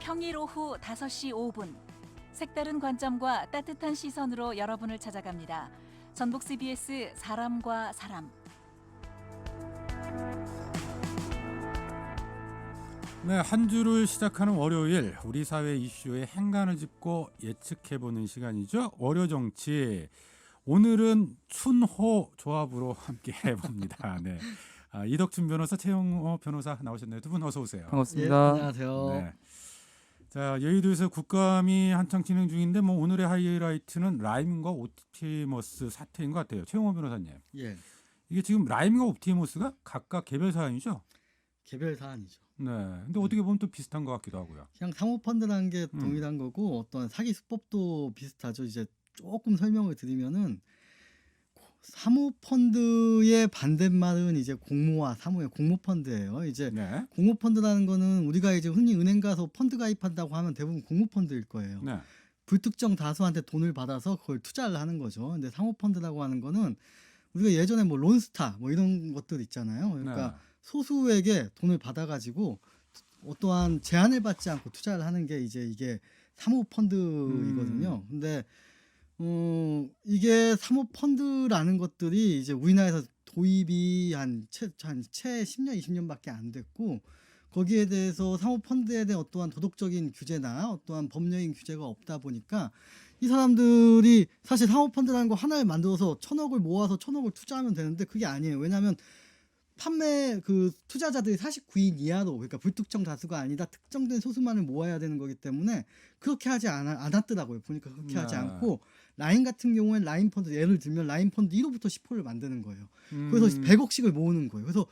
평일 오후 5시 5분 색다른 관점과 따뜻한 시선으로 여러분을 찾아갑니다. 전북 CBS 사람과 사람. 네, 한 주를 시작하는 월요일 우리 사회 이슈의 행간을 짚고 예측해보는 시간이죠. 월요 정치. 오늘은 춘호 조합으로 함께 해봅니다. 네, 이덕춘 변호사, 최영호 변호사 나오셨네요. 두 분 어서 오세요. 반갑습니다. 예, 안녕하세요. 네. 자, 여의도에서 국감이 한창 진행 중인데 뭐 오늘의 하이라이트는 라임과 옵티머스 사태인 것 같아요. 최영호 변호사님. 예, 이게 지금 라임과 옵티머스가 각각 개별 사안이죠? 개별 사안이죠. 네. 근데 어떻게 보면 또 비슷한 것 같기도 하고요. 그냥 사모펀드라는 게 동일한 거고 어떤 사기 수법도 비슷하죠. 이제 조금 설명을 드리면은 사모펀드의 반대말은 이제 공모와 사모의 공모펀드예요. 이제 네. 공모펀드라는 거는 우리가 이제 흔히 은행 가서 펀드 가입한다고 하면 대부분 공모펀드일 거예요. 네. 불특정 다수한테 돈을 받아서 그걸 투자를 하는 거죠. 근데 사모펀드라고 하는 거는 우리가 예전에 뭐 론스타 뭐 이런 것들 있잖아요. 그러니까 네. 소수에게 돈을 받아가지고 어떠한 제한을 받지 않고 투자를 하는 게 이제 이게 사모펀드이거든요. 근데 이게 사모펀드라는 것들이 이제 우리나라에서 도입이 채 10년, 20년밖에 안 됐고 거기에 대해서 사모펀드에 대한 어떠한 도덕적인 규제나 어떠한 법령인 규제가 없다 보니까 이 사람들이 사실 사모펀드라는 거 하나를 만들어서 1,000억을 모아서 1,000억을 투자하면 되는데 그게 아니에요. 왜냐하면 판매 그 투자자들이 49인 이하로 그러니까 불특정 다수가 아니다 특정된 소수만을 모아야 되는 거기 때문에 그렇게 하지 않았더라고요. 보니까 그렇게 하지 않고 라인 같은 경우에는 라인 펀드 예를 들면 라인 펀드 1호부터 10호를 만드는 거예요. 그래서 100억씩을 모으는 거예요. 그래서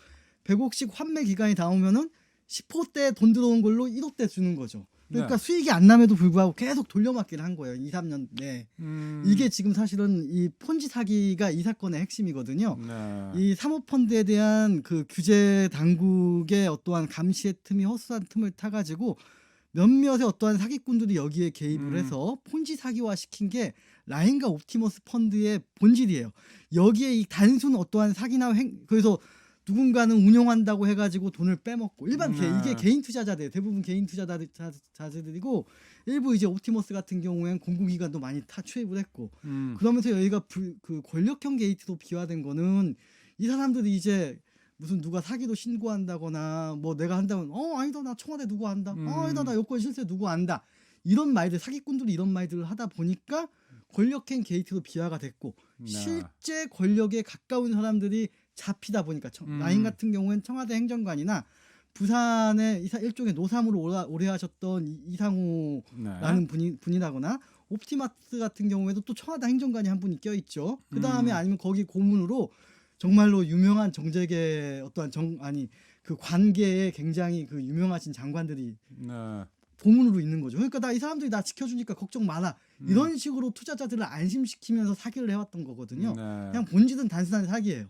100억씩 환매 기간이 나오면은 10호 때 돈 들어온 걸로 1호 때 주는 거죠. 그러니까 네. 수익이 안 남에도 불구하고 계속 돌려막기를 한 거예요. 2, 3년 내. 이게 지금 사실은 이 폰지 사기가 이 사건의 핵심이거든요. 네. 이 사모펀드에 대한 그 규제 당국의 어떠한 감시의 틈이 허술한 틈을 타가지고 몇몇의 어떠한 사기꾼들이 여기에 개입을 해서 폰지 사기화 시킨 게 라인과 옵티머스 펀드의 본질이에요. 여기에 이 단순 어떠한 사기나 그래서 누군가는 운영한다고 해가지고 돈을 빼먹고 일반 이게 개인 투자자들 대부분 개인 투자자들이고 일부 이제 옵티머스 같은 경우에는 공공기관도 많이 투입을 했고 그러면서 여기가 그 권력형 게이트로 비화된 거는 이 사람들이 이제 무슨 누가 사기로 신고한다거나 뭐 내가 한다면 아니다 나 청와대 누구 안다 아니다 나 여권 실세 누구 안다 이런 말들 사기꾼들이 이런 말들을 하다 보니까 권력형 게이트로 비화가 됐고 실제 권력에 가까운 사람들이 잡히다 보니까 라인 같은 경우에는 청와대 행정관이나 부산의 일종의 노사무로 오래 하셨던 이상호라는 분이라거나 옵티마스 같은 경우에도 또 청와대 행정관이 한 분이 껴있죠. 그 다음에 아니면 거기 고문으로 정말로 유명한 정재계 어떠한 그 관계에 굉장히 그 유명하신 장관들이 고문으로 있는 거죠. 그러니까 이 사람들이 나 지켜주니까 걱정 마라. 이런 식으로 투자자들을 안심시키면서 사기를 해왔던 거거든요. 그냥 본질은 단순한 사기예요.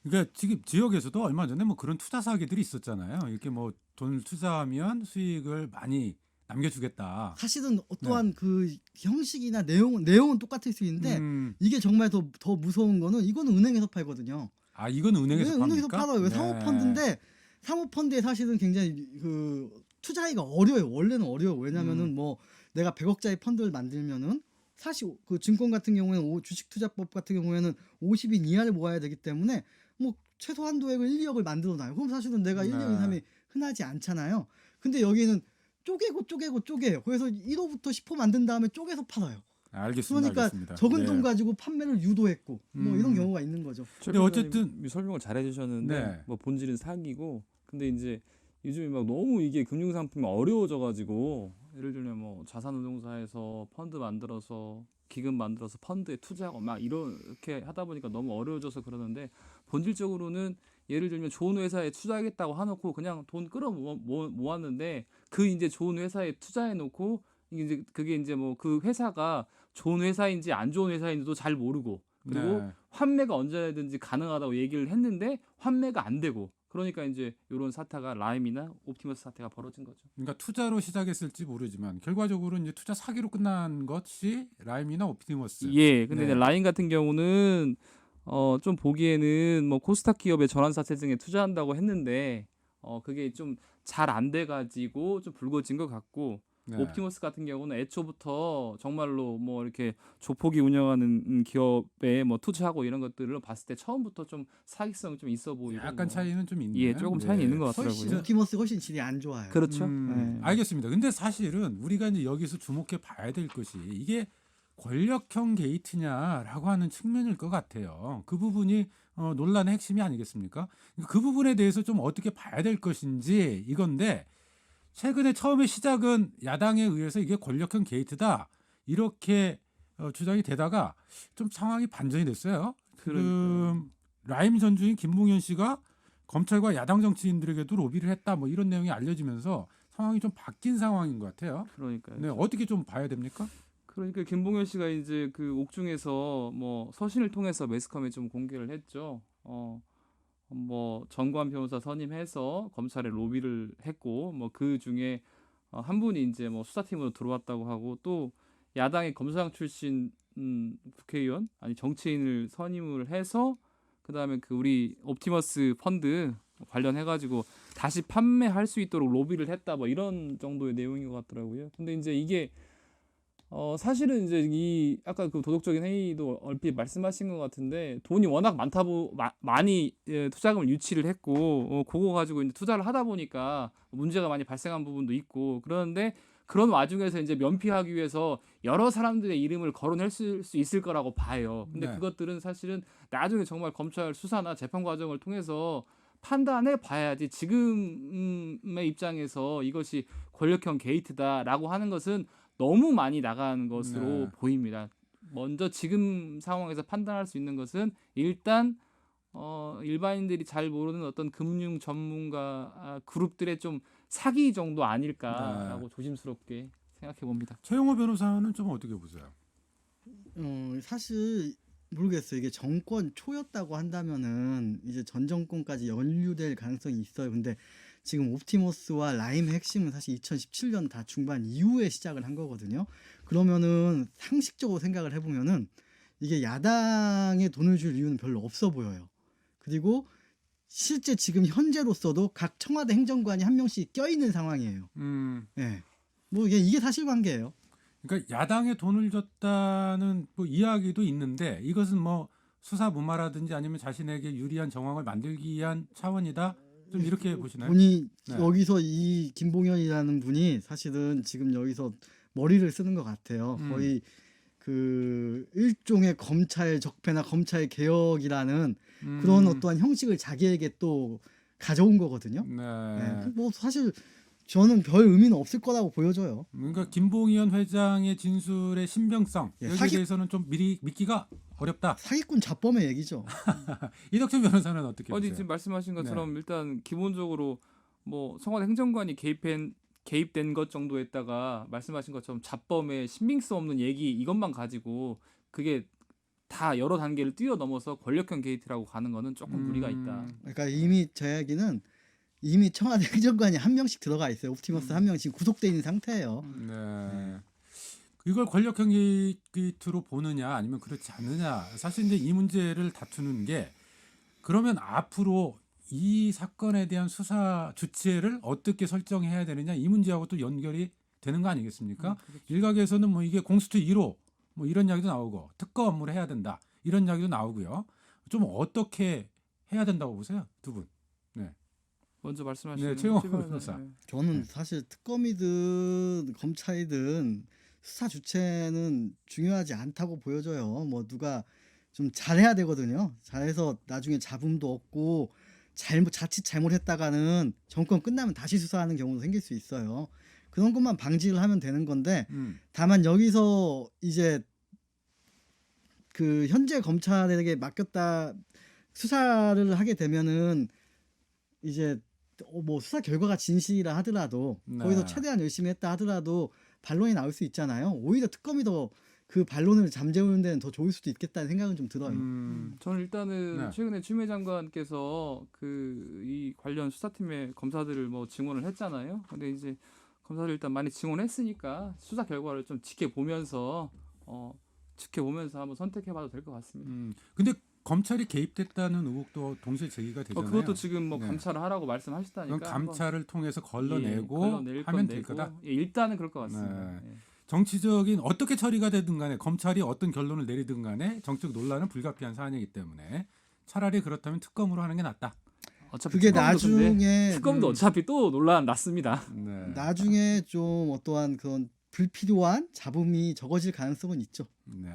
그러니까 지금 지역에서도 얼마 전에 뭐 그런 투자 사기들이 있었잖아요. 이렇게 뭐 돈을 투자하면 수익을 많이 남겨주겠다. 사실은 어떠한 그 형식이나 내용은 똑같을 수 있는데 이게 정말 더 무서운 거는 이거는 은행에서 팔거든요. 아 이건 은행에서 팝니까? 은행에서 팔아요. 왜 사모펀드인데 사모펀드에 사실은 굉장히 그 투자하기가 어려워요. 원래는 어려워요. 왜냐면은 뭐 내가 100억짜리 펀드를 만들면은 사실 그 증권 같은 경우에는 주식 투자법 같은 경우에는 50인 이하를 모아야 되기 때문에 뭐 최소 한도액을 1, 2억을 만들어 놔요. 그럼 사실은 내가 1, 2억 이상이 흔하지 않잖아요. 근데 여기는 쪼개요. 그래서 1호부터 10호 만든 다음에 쪼개서 팔아요. 알겠습니다. 그러니까 알겠습니다. 적은 돈 가지고 판매를 유도했고 뭐 이런 경우가 있는 거죠. 근데 어쨌든 설명을 잘 해주셨는데 네. 뭐 본질은 사기고 근데 이제 요즘에 막 너무 이게 금융상품이 어려워져가지고 예를 들면 뭐 자산운용사에서 펀드 만들어서 기금 만들어서 펀드에 투자하고 막 이렇게 하다 보니까 너무 어려워져서 그러는데 본질적으로는 예를 들면 좋은 회사에 투자하겠다고 하놓고 그냥 돈 끌어 모았는데 그 이제 좋은 회사에 투자해놓고 이제 그게 이제 뭐 그 회사가 좋은 회사인지 안 좋은 회사인지도 잘 모르고 그리고 환매가 언제든지 가능하다고 얘기를 했는데 환매가 안 되고 그러니까 이제 이런 사태가 라임이나 옵티머스 사태가 벌어진 거죠. 그러니까 투자로 시작했을지 모르지만 결과적으로 이제 투자 사기로 끝난 것이 라임이나 옵티머스. 예, 근데 이제 라임 같은 경우는 좀 보기에는 뭐 코스닥 기업의 전환사채 등에 투자한다고 했는데 그게 좀 잘 안 돼가지고 좀 불거진 것 같고 네. 옵티머스 같은 경우는 애초부터 정말로 뭐 이렇게 조폭이 운영하는 기업에 뭐 투자하고 이런 것들을 봤을 때 처음부터 좀 사기성이 좀 있어 보이고 약간 뭐. 차이는 좀 있네요. 예, 조금 차이는 있는 것 훨씬 같더라고요. 옵티머스 훨씬 질이 안 좋아요. 그렇죠. 네. 예. 알겠습니다. 근데 사실은 우리가 이제 여기서 주목해 봐야 될 것이 이게 권력형 게이트냐라고 하는 측면일 것 같아요. 그 부분이 논란의 핵심이 아니겠습니까? 그 부분에 대해서 좀 어떻게 봐야 될 것인지 이건데 최근에 처음에 시작은 야당에 의해서 이게 권력형 게이트다 이렇게 주장이 되다가 좀 상황이 반전이 됐어요. 지금 라임 전주인 김봉현 씨가 검찰과 야당 정치인들에게도 로비를 했다 뭐 이런 내용이 알려지면서 상황이 좀 바뀐 상황인 것 같아요. 그러니까요. 네, 어떻게 좀 봐야 됩니까? 그러니까 김봉현 씨가 이제 그 옥중에서 뭐 서신을 통해서 매스컴에 좀 공개를 했죠. 뭐 전관 변호사 선임해서 검찰에 로비를 했고 뭐 그 중에 한 분이 이제 뭐 수사팀으로 들어왔다고 하고 또 야당의 검사장 출신 국회의원 아니 정치인을 선임을 해서 그다음에 그 우리 옵티머스 펀드 관련해 가지고 다시 판매할 수 있도록 로비를 했다 뭐 이런 정도의 내용인 것 같더라고요. 근데 이제 이게 사실은 이제 이 아까 그 도덕적인 해이도 얼핏 말씀하신 것 같은데 돈이 워낙 많이 투자금을 유치를 했고 그거 가지고 이제 투자를 하다 보니까 문제가 많이 발생한 부분도 있고 그러는데 그런 와중에서 이제 면피하기 위해서 여러 사람들의 이름을 거론할 수 있을 거라고 봐요. 근데 네. 그것들은 사실은 나중에 정말 검찰 수사나 재판 과정을 통해서 판단해 봐야지 지금의 입장에서 이것이 권력형 게이트다라고 하는 것은 너무 많이 나간 것으로 네. 보입니다. 먼저 지금 상황에서 판단할 수 있는 것은 일단 일반인들이 잘 모르는 어떤 금융 전문가 그룹들의 좀 사기 정도 아닐까라고 조심스럽게 생각해 봅니다. 최영호 변호사는 좀 어떻게 보세요? 사실 모르겠어요. 이게 정권 초였다고 한다면은 이제 전 정권까지 연루될 가능성이 있어요. 근데 지금 옵티머스와 라임의 핵심은 사실 2017년 다 중반 이후에 시작을 한 거거든요. 그러면은 상식적으로 생각을 해보면은 이게 야당에 돈을 줄 이유는 별로 없어 보여요. 그리고 실제 지금 현재로서도 각 청와대 행정관이 한 명씩 껴있는 상황이에요. 예. 뭐 이게 사실관계예요. 그러니까 야당에 돈을 줬다는 뭐 이야기도 있는데 이것은 뭐 수사 무마라든지 아니면 자신에게 유리한 정황을 만들기 위한 차원이다. 좀 이렇게 보시나요? 본이 네. 여기서 이 김봉현이라는 분이 사실은 지금 여기서 머리를 쓰는 것 같아요. 거의 그 일종의 검찰 적폐나 검찰 개혁이라는 그런 어떠한 형식을 자기에게 또 가져온 거거든요. 네. 네. 뭐 사실 저는 별 의미는 없을 거라고 보여져요. 그러니까 김봉현 회장의 진술의 신빙성 예, 여기에 대해서는 좀 미리 믿기가 어렵다. 사기꾼 자범의 얘기죠. 이덕철 변호사는 어떻게 어디 보세요? 지금 말씀하신 것처럼 일단 기본적으로 뭐 청와대 행정관이 개입된 것 정도에다가 말씀하신 것처럼 잡범의 신빙성 없는 얘기 이것만 가지고 그게 다 여러 단계를 뛰어넘어서 권력형 게이트라고 가는 거는 조금 무리가 있다. 그러니까 이미 제 이야기는 이미 청와대 행정관이 한 명씩 들어가 있어요. 옵티머스 한 명 지금 구속돼 있는 상태예요. 네. 이걸 권력형 게이트로 보느냐 아니면 그렇지 않느냐 사실 이제 이 문제를 다투는 게 그러면 앞으로 이 사건에 대한 수사 주체를 어떻게 설정해야 되느냐 이 문제하고 또 연결이 되는 거 아니겠습니까? 그렇죠. 일각에서는 뭐 이게 공수처 1호 뭐 이런 이야기도 나오고 특검 업무를 해야 된다 이런 이야기도 나오고요. 좀 어떻게 해야 된다고 보세요, 두 분? 네. 먼저 말씀하시는 최영호 최 변호사. 저는 사실 특검이든 검찰이든 수사 주체는 중요하지 않다고 보여져요. 뭐 누가 좀 잘해야 되거든요. 잘해서 나중에 잡음도 없고 자칫 잘못했다가는 정권 끝나면 다시 수사하는 경우도 생길 수 있어요. 그런 것만 방지를 하면 되는 건데 다만 여기서 이제 그 현재 검찰에게 맡겼다 수사를 하게 되면은 이제 뭐 수사 결과가 진실이라 하더라도 네. 거기서 최대한 열심히 했다 하더라도 반론이 나올 수 있잖아요. 오히려 특검이 더 그 반론을 잠재우는 데는 더 좋을 수도 있겠다는 생각은 좀 들어요. 저는 일단은 네. 최근에 추미애 장관께서 그 이 관련 수사팀의 검사들을 뭐 증언을 했잖아요. 근데 이제 검사들 일단 많이 증언했으니까 수사 결과를 좀 지켜보면서 한번 선택해봐도 될 것 같습니다. 근데 검찰이 개입됐다는 의혹도 동시에 제기가 되잖아요. 그것도 지금 뭐 네. 감찰을 하라고 말씀하시다니까. 그건 감찰을 통해서 한번, 걸러내고 걸러낼 하면 건 될 내고, 거다. 일단은 그럴 것 같습니다. 네. 예. 정치적인 어떻게 처리가 되든 간에 검찰이 어떤 결론을 내리든 간에 정치적 논란은 불가피한 사안이기 때문에 차라리 그렇다면 특검으로 하는 게 낫다. 어차피 그게 특검도 근데 나중에 특검도 어차피 또 논란 났습니다. 네. 나중에 좀 어떠한 그런 불필요한 잡음이 적어질 가능성은 있죠. 네.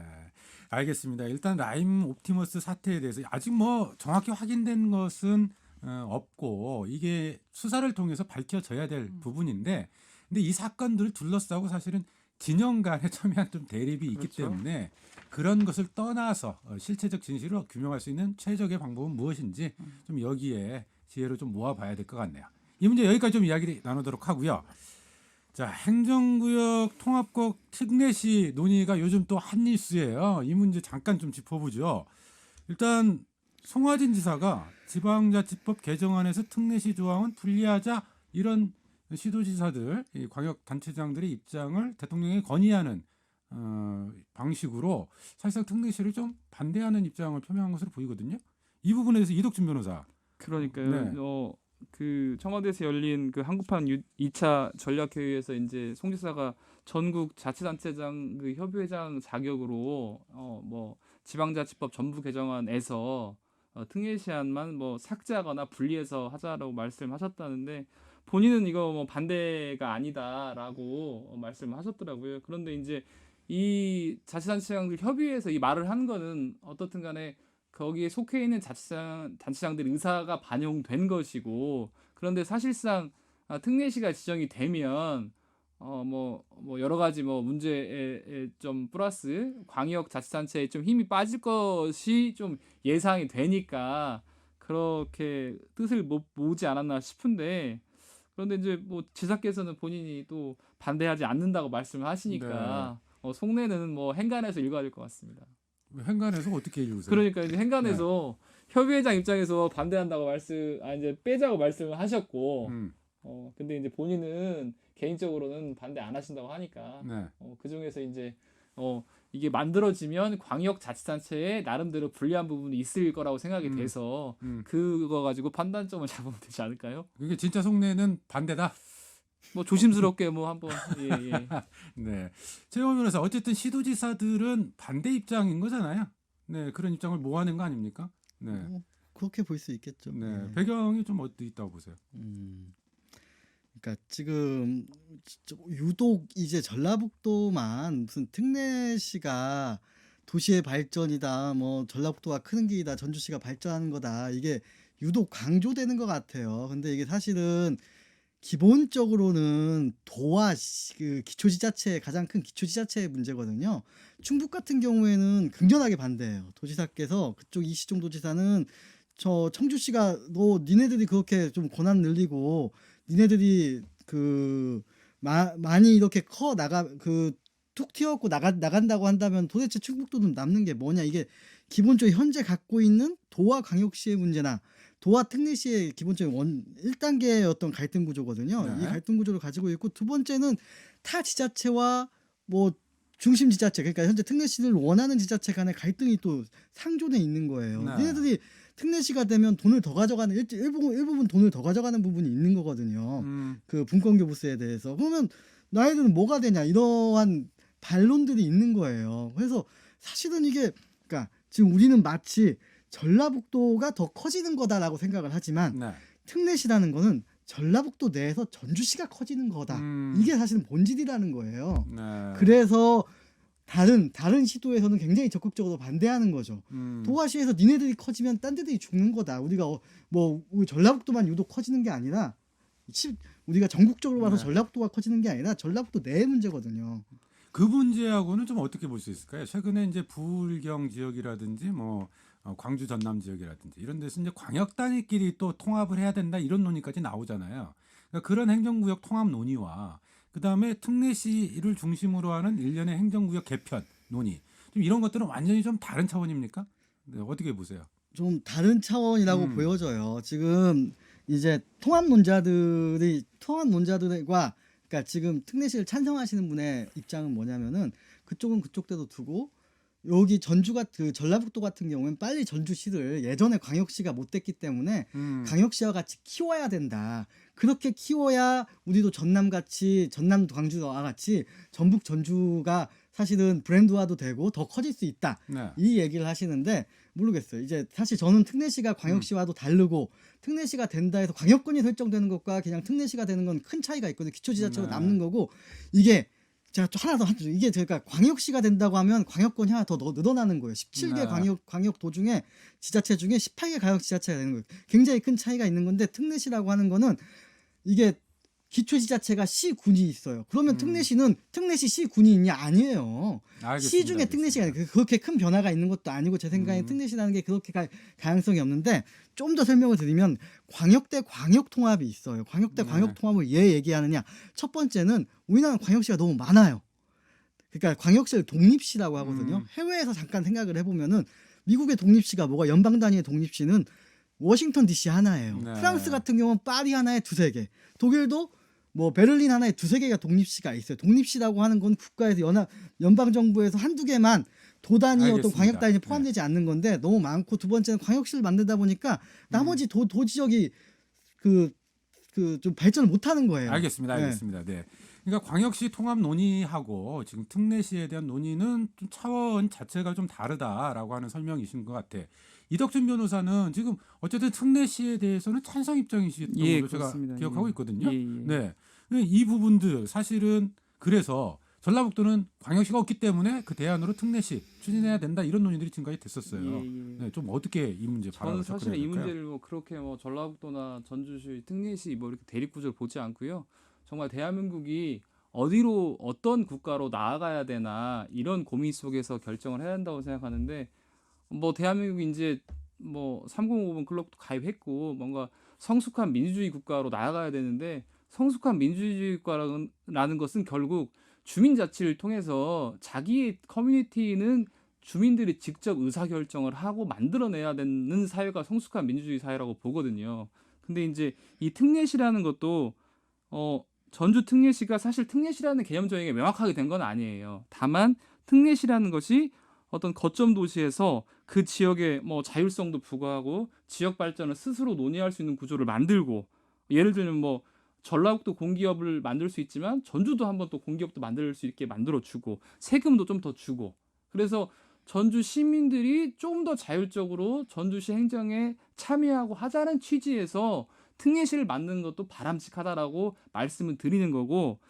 알겠습니다. 일단 라임 옵티머스 사태에 대해서 아직 뭐 정확히 확인된 것은 없고 이게 수사를 통해서 밝혀져야 될 부분인데 근데 이 사건들을 둘러싸고 사실은 진영 간에 첨예한 좀 대립이 있기 그렇죠. 때문에 그런 것을 떠나서 실체적 진실을 규명할 수 있는 최적의 방법은 무엇인지 좀 여기에 지혜를 좀 모아봐야 될 것 같네요. 이 문제 여기까지 좀 이야기를 나누도록 하고요. 자, 행정구역 통합국 특례시 논의가 요즘 또 한 뉴스예요. 이 문제 잠깐 좀 짚어보죠. 일단 송화진 지사가 지방자치법 개정안에서 특례시 조항은 분리하자 이런 시도지사들, 이 광역단체장들의 입장을 대통령에 건의하는 방식으로 사실상 특례시를 좀 반대하는 입장을 표명한 것으로 보이거든요. 이 부분에 대해서 이덕준 변호사. 그러니까요. 네. 그 청와대에서 열린 그 한국판 2차 전략회의에서 이제 송 지사가 전국 자치단체장 그 협의회장 자격으로 뭐 지방자치법 전부 개정안에서 특례시안만 뭐 삭제하거나 분리해서 하자라고 말씀하셨다는데 본인은 이거 뭐 반대가 아니다라고 말씀하셨더라고요. 그런데 이제 이 자치단체장들 협의회에서 이 말을 한 거는 어떻든 간에 거기에 속해 있는 단체장들의 의사가 반영된 것이고 그런데 사실상 특례시가 지정이 되면 뭐 여러 가지 뭐 문제에 좀 플러스 광역 자치단체에 좀 힘이 빠질 것이 좀 예상이 되니까 그렇게 뜻을 모으지 않았나 싶은데 그런데 이제 뭐 지사께서는 본인이 또 반대하지 않는다고 말씀을 하시니까 속내는 뭐 행간에서 읽어야 될 것 같습니다. 행간에서 어떻게 읽으세요? 그러니까 이제 행간에서 협의회장 입장에서 반대한다고 이제 빼자고 말씀을 하셨고, 근데 이제 본인은 개인적으로는 반대 안 하신다고 하니까, 네. 그 중에서 이제 이게 만들어지면 광역자치단체에 나름대로 불리한 부분이 있을 거라고 생각이 돼서 그거 가지고 판단점을 잡으면 되지 않을까요? 그게 진짜 속내는 반대다. 뭐 조심스럽게 뭐 한번 예. 네, 최영원 변호사 어쨌든 시도지사들은 반대 입장인 거잖아요. 네, 그런 입장을 모아낸 거 아닙니까? 네, 그렇게 볼 수 있겠죠. 네, 배경이 좀 어디 있다고 보세요? 그러니까 지금 유독 이제 전라북도만 무슨 특례시가 도시의 발전이다, 뭐 전라북도가 크는 길이다, 전주시가 발전하는 거다 이게 유독 강조되는 것 같아요. 근데 이게 사실은 기본적으로는 도와 그 기초지자체 가장 큰 기초지자체의 문제거든요. 충북 같은 경우에는 극렬하게 반대해요. 도지사께서 그쪽 이시종 도지사는 저 청주시가 너 니네들이 그렇게 좀 권한 늘리고 니네들이 그 많이 이렇게 커 나가 그 툭 튀어갖고 나간다고 한다면 도대체 충북도는 남는 게 뭐냐 이게 기본적으로 현재 갖고 있는 도와 광역시의 문제나 도와 특례시의 기본적인 1단계의 어떤 갈등 구조거든요. 네. 이 갈등 구조를 가지고 있고 두 번째는 타 지자체와 뭐 중심 지자체 그러니까 현재 특례시를 원하는 지자체 간의 갈등이 또 상존해 있는 거예요. 네. 얘네들이 특례시가 되면 돈을 더 가져가는 일부분 돈을 더 가져가는 부분이 있는 거거든요. 그 분권교부세에 대해서 그러면 나이들은 뭐가 되냐 이러한 반론들이 있는 거예요. 그래서 사실은 이게 그러니까 지금 우리는 마치 전라북도가 더 커지는 거다라고 생각을 하지만 네. 특례시라는 거는 전라북도 내에서 전주시가 커지는 거다. 이게 사실은 본질이라는 거예요. 네. 그래서 다른 시도에서는 굉장히 적극적으로 반대하는 거죠. 도화시에서 니네들이 커지면 딴 데들이 죽는 거다. 우리가 우리 전라북도만 유독 커지는 게 아니라 우리가 전국적으로 봐서 네. 전라북도가 커지는 게 아니라 전라북도 내의 문제거든요. 그 문제하고는 좀 어떻게 볼 수 있을까요? 최근에 이제 부울경 지역이라든지 뭐 광주 전남 지역이라든지 이런 데서 이제 광역 단위끼리 또 통합을 해야 된다 이런 논의까지 나오잖아요. 그러니까 그런 행정구역 통합 논의와 그다음에 특례시를 중심으로 하는 일련의 행정구역 개편 논의 좀 이런 것들은 완전히 좀 다른 차원입니까? 네, 어떻게 보세요? 좀 다른 차원이라고 보여져요. 지금 이제 통합 논자들과 그러니까 지금 특례시를 찬성하시는 분의 입장은 뭐냐면은 그쪽은 그쪽대로 두고 여기 전주가 그 전라북도 같은 경우는 빨리 전주시를 예전에 광역시가 못 됐기 때문에 광역시와 같이 키워야 된다. 그렇게 키워야 우리도 전남같이 전남 광주와 같이 전북 전주가 사실은 브랜드화도 되고 더 커질 수 있다. 네. 이 얘기를 하시는데 모르겠어요. 이제 사실 저는 특례시가 광역시와도 다르고 특례시가 된다 해서 광역권이 설정되는 것과 그냥 특례시가 되는 건 큰 차이가 있거든요. 기초지자체로 네. 남는 거고 이게 제가 또 하나 더 이게 제가 광역시가 된다고 하면 광역권이 하나 더 늘어나는 거예요. 17개 네. 광역도 중에 지자체 중에 18개 광역지자체가 되는 거예요. 굉장히 큰 차이가 있는 건데 특례시라고 하는 거는 이게 기초지자체가 시군이 있어요. 그러면 특례시는 특례시 시군이 있냐? 아니에요. 알겠습니다. 시 중에 특례시가 아니에요. 그렇게 큰 변화가 있는 것도 아니고 제 생각에 특례시라는 게 그렇게 가능성이 없는데 좀 더 설명을 드리면 광역대 광역통합이 있어요. 광역대 네. 광역통합을 왜 얘기하느냐? 첫 번째는 우리나라 광역시가 너무 많아요. 그러니까 광역시를 독립시라고 하거든요. 해외에서 잠깐 생각을 해보면은 미국의 독립시가 뭐가 연방 단위의 독립시는 워싱턴 DC 하나예요. 네. 프랑스 같은 경우는 파리 하나에 두세 개. 독일도 뭐 베를린 하나에 두세 개가 독립시가 있어요. 독립시라고 하는 건 국가에서 연방 정부에서 한두 개만 도단위 어떤 알겠습니다. 광역 단위에 포함되지 않는 건데 너무 많고 두 번째는 광역시를 만들다 보니까 나머지 도지역이 그 좀 발전을 못 하는 거예요. 알겠습니다. 네. 알겠습니다. 네. 그러니까 광역시 통합 논의하고 지금 특례시에 대한 논의는 좀 차원 자체가 좀 다르다라고 하는 설명이신 것 같아. 이덕준 변호사는 지금 어쨌든 특례시에 대해서는 찬성 입장이시던 예, 걸로 제가 그렇습니다. 기억하고 예. 있거든요. 예, 예. 네. 이 부분들 사실은 그래서 전라북도는 광역시가 없기 때문에 그 대안으로 특례시 추진해야 된다 이런 논의들이 지금까지 됐었어요. 예, 예. 네, 좀 어떻게 이 문제 저는 바라보고 사실 이 접근해야 될까요? 문제를 뭐 그렇게 뭐 전라북도나 전주시, 특례시 뭐 이렇게 대립 구조를 보지 않고요. 정말 대한민국이 어디로 어떤 국가로 나아가야 되나 이런 고민 속에서 결정을 해야 한다고 생각하는데 뭐 대한민국이 이제 뭐 3050 클럽도 가입했고 뭔가 성숙한 민주주의 국가로 나아가야 되는데 성숙한 민주주의 국가라는 것은 결국 주민자치를 통해서 자기의 커뮤니티는 주민들이 직접 의사결정을 하고 만들어내야 되는 사회가 성숙한 민주주의 사회라고 보거든요. 근데 이제 이 특례시라는 것도 전주 특례시가 사실 특례시라는 개념 정의가 명확하게 된 건 아니에요. 다만 특례시라는 것이 어떤 거점 도시에서 그 지역의 뭐 자율성도 부과하고 지역 발전을 스스로 논의할 수 있는 구조를 만들고 예를 들면 뭐 전라북도 공기업을 만들 수 있지만 전주도 한번 또 공기업도 만들 수 있게 만들어주고 세금도 좀 더 주고 그래서 전주 시민들이 좀 더 자율적으로 전주시 행정에 참여하고 하자는 취지에서 특례시를 만드는 것도 바람직하다라고 말씀을 드리는 거고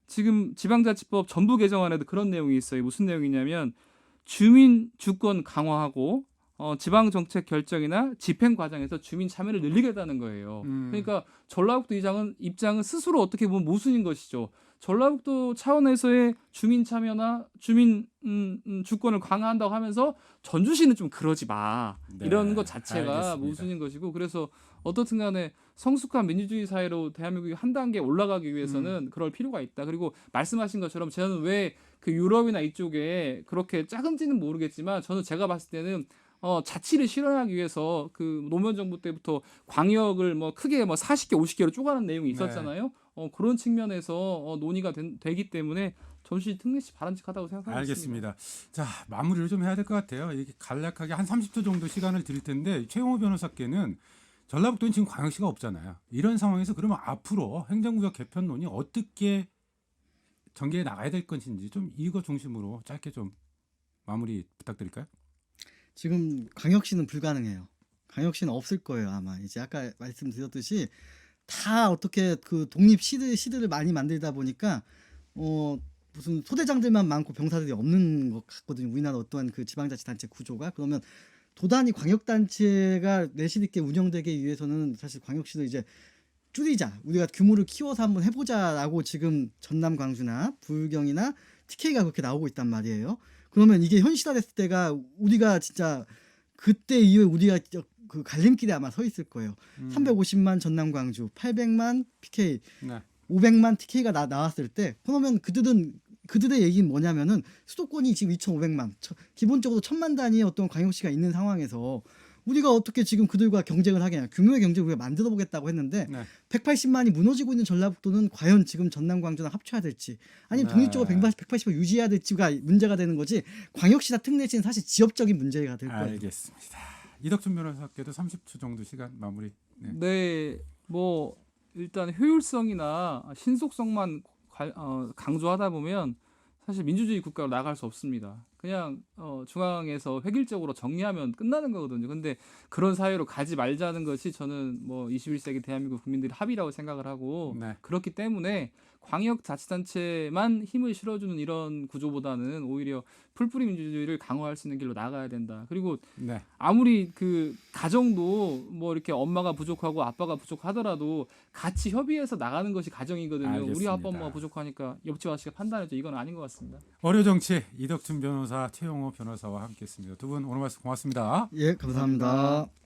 지금 지방자치법 전부 개정안에도 그런 내용이 있어요. 무슨 내용이냐면 주민 주권 강화하고 지방정책 결정이나 집행 과정에서 주민 참여를 늘리겠다는 거예요. 그러니까 전라북도 입장은 스스로 어떻게 보면 모순인 것이죠. 전라북도 차원에서의 주민 참여나 주민 주권을 강화한다고 하면서 전주시는 좀 그러지 마. 네, 이런 것 자체가 알겠습니다. 모순인 것이고 그래서 어떻든 간에 성숙한 민주주의 사회로 대한민국이 한 단계 올라가기 위해서는 그럴 필요가 있다. 그리고 말씀하신 것처럼 저는 왜 그 유럽이나 이쪽에 그렇게 작은지는 모르겠지만 저는 제가 봤을 때는 자치를 실현하기 위해서 그 노무현 정부 때부터 광역을 뭐 크게 뭐 40개, 50개로 쪼가는 내용이 있었잖아요. 그런 측면에서 논의가 되기 때문에 전시 특례시 바람직하다고 생각하고 있습니다. 알겠습니다. 자, 마무리를 좀 해야 될 것 같아요. 이게 간략하게 한 30초 정도 시간을 드릴 텐데 최용호 변호사께는 전라북도는 지금 광역시가 없잖아요. 이런 상황에서 그러면 앞으로 행정구역 개편론이 어떻게 전개해 나가야 될 것인지 좀 이거 중심으로 짧게 좀 마무리 부탁드릴까요? 지금 광역시는 불가능해요. 광역시는 없을 거예요 아마. 이제 아까 말씀드렸듯이 다 어떻게 그 독립 시들을 많이 만들다 보니까 무슨 소대장들만 많고 병사들이 없는 것 같거든요. 우리나라 어떠한 그 지방자치단체 구조가. 그러면 도단위 광역단체가 내실 있게 운영되기 위해서는 사실 광역시도 이제 줄이자. 우리가 규모를 키워서 한번 해보자라고 지금 전남 광주나 불경이나 TK가 그렇게 나오고 있단 말이에요. 그러면 이게 현실화됐을 때가 우리가 진짜 그때 이후에 우리가 그 갈림길에 아마 서 있을 거예요. 350만 전남 광주, 800만 PK, 네. 500만 TK가 나왔을 때 그러면 그들의 얘기는 뭐냐면은 수도권이 지금 2,500만 기본적으로 1,000만 단위의 어떤 광역시가 있는 상황에서 우리가 어떻게 지금 그들과 경쟁을 하겠냐. 규모의 경쟁을 우리가 만들어 보겠다고 했는데 네. 180만이 무너지고 있는 전라북도는 과연 지금 전남 광주랑 합쳐야 될지 아니면 네. 독립적으로 180을 유지해야 될지가 문제가 되는 거지. 광역시나 특례시는 사실 지역적인 문제가 될 거예요. 알겠습니다. 이덕준 변호사께도 30초 정도 시간 마무리. 네. 네, 뭐 일단 효율성이나 신속성만 강조하다 보면 사실 민주주의 국가로 나갈 수 없습니다. 그냥 중앙에서 획일적으로 정리하면 끝나는 거거든요. 근데 그런 사회로 가지 말자는 것이 저는 뭐 21세기 대한민국 국민들의 합의라고 생각을 하고 네. 그렇기 때문에 광역자치단체만 힘을 실어주는 이런 구조보다는 오히려 풀뿌리 민주주의를 강화할 수 있는 길로 나가야 된다. 그리고 네. 아무리 그 가정도 뭐 이렇게 엄마가 부족하고 아빠가 부족하더라도 같이 협의해서 나가는 것이 가정이거든요. 우리 알겠습니다. 아빠 엄마가 부족하니까 옆집 아저씨가 판단해줘. 이건 아닌 것 같습니다. 월요 정치 이덕준 변호사, 최용호 변호사와 함께했습니다. 두 분 오늘 말씀 고맙습니다. 예, 감사합니다.